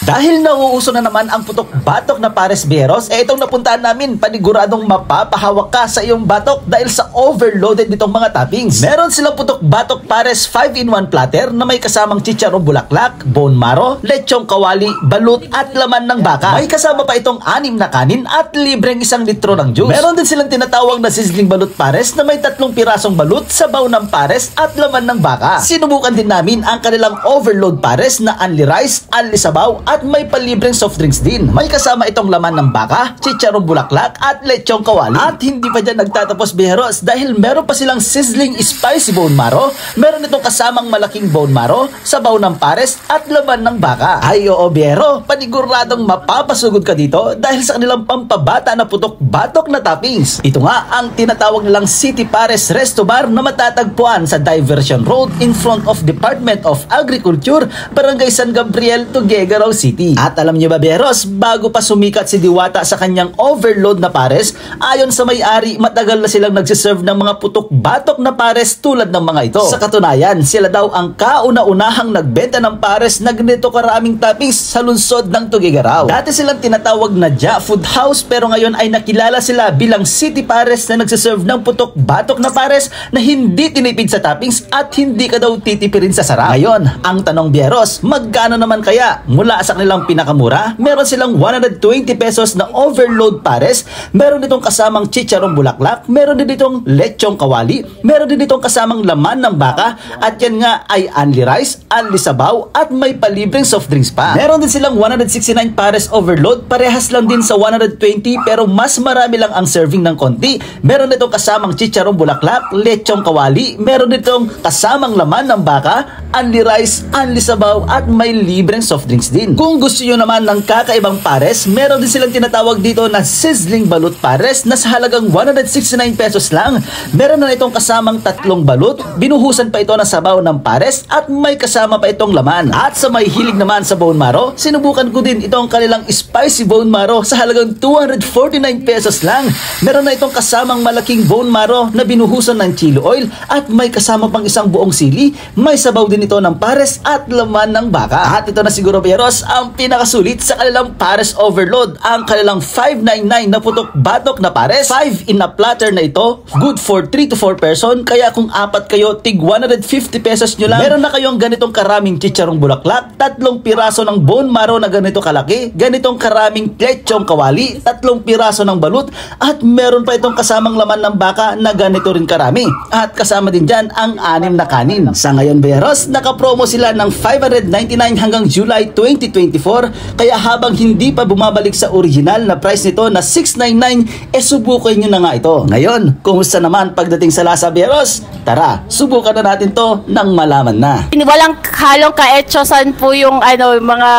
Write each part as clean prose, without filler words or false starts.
Dahil nauuso na naman ang putok batok na pares beros, itong napuntahan namin, paniguradong mapapahawak ka sa iyong batok dahil sa overloaded nitong mga toppings. Meron silang putok batok pares 5-in-1 platter na may kasamang chicharong bulaklak, bone marrow, lechong kawali, balut at laman ng baka. May kasama pa itong 6 na kanin at libreng 1 litro ng juice. Meron din silang tinatawag na sizzling balut pares na may 3 pirasong balut, sabaw ng pares at laman ng baka. Sinubukan din namin ang kanilang overload pares na only rice, only sabaw at may palibreng soft drinks din. May kasama itong laman ng baka, chicharong bulaklak at lechong kawali. At hindi pa dyan nagtatapos beros dahil meron pa silang sizzling spicy bone marrow, meron itong kasamang malaking bone marrow, sabaw ng pares at laman ng baka. Ay oo bero, paniguradong mapapasugod ka dito dahil sa kanilang pampabata na putok batok na toppings. Ito nga ang tinatawag nilang City Pares Resto Bar na matatagpuan sa Diversion Road in front of Department of Agriculture, Barangay San Gabriel, Tuguegarao City. At alam niyo ba beros, bago pa sumikat si Diwata sa kanyang overload na pares, ayon sa may-ari, matagal na silang nagsiserve ng mga putok batok na pares tulad ng mga ito. Sa katunayan, sila daw ang kauna-unahang nagbenta ng pares na ganito karaming toppings sa lungsod ng Tuguegarao. Dati silang tinatawag na Ja Food House pero ngayon ay nakilala sila bilang City Pares na nagsiserve ng putok batok na pares na hindi tinipid sa toppings at hindi ka daw titipirin sa sarap. Ngayon, ang tanong beros, magkano naman kaya? Mula sa kanilang pinakamura, meron silang 120 pesos na overload pares, meron ditong kasamang chicharong bulaklak, meron din ditong lechong kawali, meron din ditong kasamang laman ng baka, at yan nga ay only rice, only sabaw, at may palibreng soft drinks pa. Meron din silang 169 pares overload, parehas lang din sa 120 pero mas marami lang ang serving ng konti. Meron ditong kasamang chicharong bulaklak, lechong kawali, meron ditong kasamang laman ng baka, only rice, only sabaw, at may libreng soft drinks din. Kung gusto nyo naman ng kakaibang pares, meron din silang tinatawag dito na sizzling balut pares na sa halagang 169 pesos lang. Meron na itong kasamang 3 balut, binuhusan pa ito ng sabaw ng pares at may kasama pa itong laman. At sa may hilig naman sa bone marrow, sinubukan ko din itong kanilang spicy bone marrow sa halagang 249 pesos lang. Meron na itong kasamang malaking bone marrow na binuhusan ng chili oil at may kasama pang isang buong sili. May sabaw din ito ng pares at laman ng baka. At ito na siguro beros ang pinakasulit sa kanilang pares overload, ang kanilang 599 na putok batok na pares. 5 in a platter na ito, good for 3 to 4 person, kaya kung 4 kayo, tig 150 pesos nyo lang. Meron na kayong ganitong karaming chicharong bulaklak, 3 piraso ng bone marrow na ganito kalaki, ganitong karaming lechong kawali, 3 piraso ng balut, at meron pa itong kasamang laman ng baka na ganito rin karami. At kasama din dyan ang 6 na kanin. Sa ngayon beros, nakapromo sila ng 599 hanggang July 2024, kaya habang hindi pa bumabalik sa original na price nito na 699, subukan nyo na nga ito. Ngayon, kumusta naman pagdating sa lasa beros? Tara, subukan na natin to nang malaman na. Walang halong kaetsosan po yung mga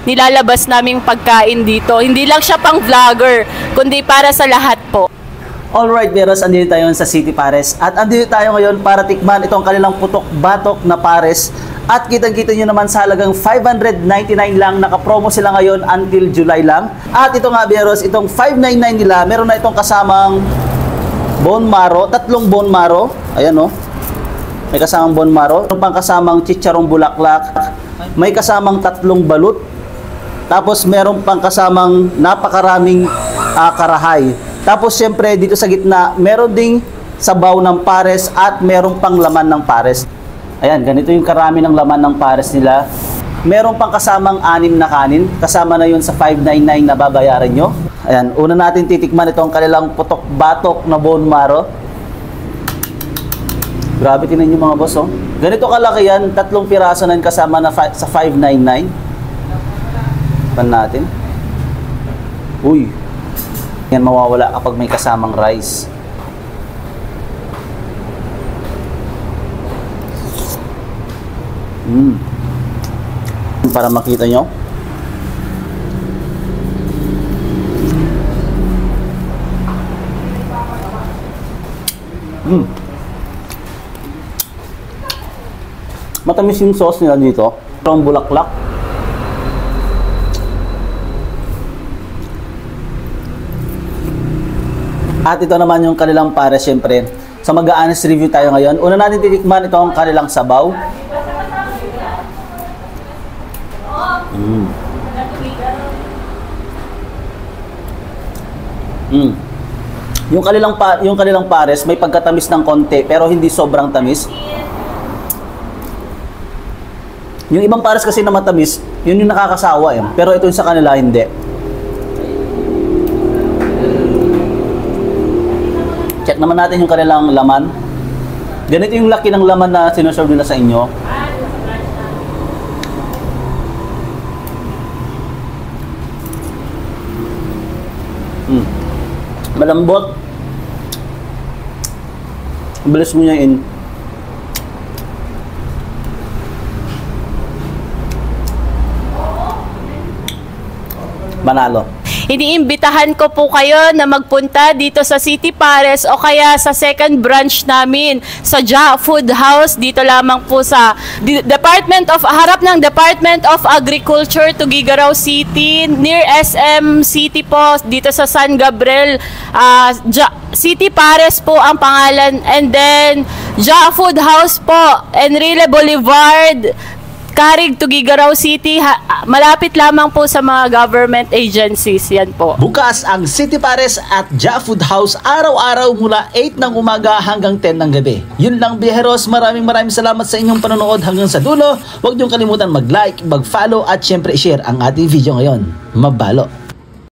nilalabas naming pagkain dito. Hindi lang siya pang vlogger, kundi para sa lahat po. Alright beros, andito tayo sa City Pares at andito tayo ngayon para tikman itong kanilang putok batok na pares. At kitang-kita nyo naman sa halagang 599 lang, nakapromo sila ngayon until July lang. At ito nga beros, itong 599 nila, meron na itong kasamang bone marrow, 3 bone marrow. Ayan o, may kasamang bone marrow. Meron pang kasamang chicharong bulaklak, may kasamang 3 balut. Tapos meron pang kasamang napakaraming karahay. Tapos syempre dito sa gitna, meron ding sabaw ng pares at meron pang laman ng pares. Ayan, ganito yung karami ng laman ng pares nila. Meron pang kasamang 6 na kanin. Kasama na yun sa 599 na babayaran nyo. Ayan, una natin titikman itong kanilang putok batok na bone marrow. Grabe, tinan nyo mga boss, oh. Ganito kalaki yan, 3 piraso na kasama na sa 599. Pan natin. Uy. Yan mawawala kapag may kasamang rice. Para makita nyo. Matamis yung sauce nila dito. Ang bulaklak. At ito naman yung kanilang pares, syempre. So mag-a-honest review tayo ngayon. Una natin titikman itong kanilang sabaw. Yung kanilang pares may pagkatamis ng konti pero hindi sobrang tamis. Yung ibang pares kasi na matamis, yun yung nakakasawa eh. Pero ito yung sa kanila hindi. Check naman natin yung kanilang laman. Ganito yung laki ng laman na sinuserve nila sa inyo. Malambot. Bilis mo niya in. Manalo. Iniimbitahan ko po kayo na magpunta dito sa City Pares o kaya sa second branch namin sa Ja Food House dito lamang po sa harap ng Department of Agriculture, Tuguegarao City, near SM City po, dito sa San Gabriel. City Pares po ang pangalan, and then Ja Food House po, Enrile Boulevard, Carig, Tuguegarao City, malapit lamang po sa mga government agencies. Yan po. Bukas ang City Pares at Ja Food House araw-araw mula 8 ng umaga hanggang 10 ng gabi. Yun lang, biyeros. Maraming salamat sa inyong panonood hanggang sa dulo. Huwag niyong kalimutan mag-like, mag-follow at syempre i-share ang ating video ngayon. Mabalo!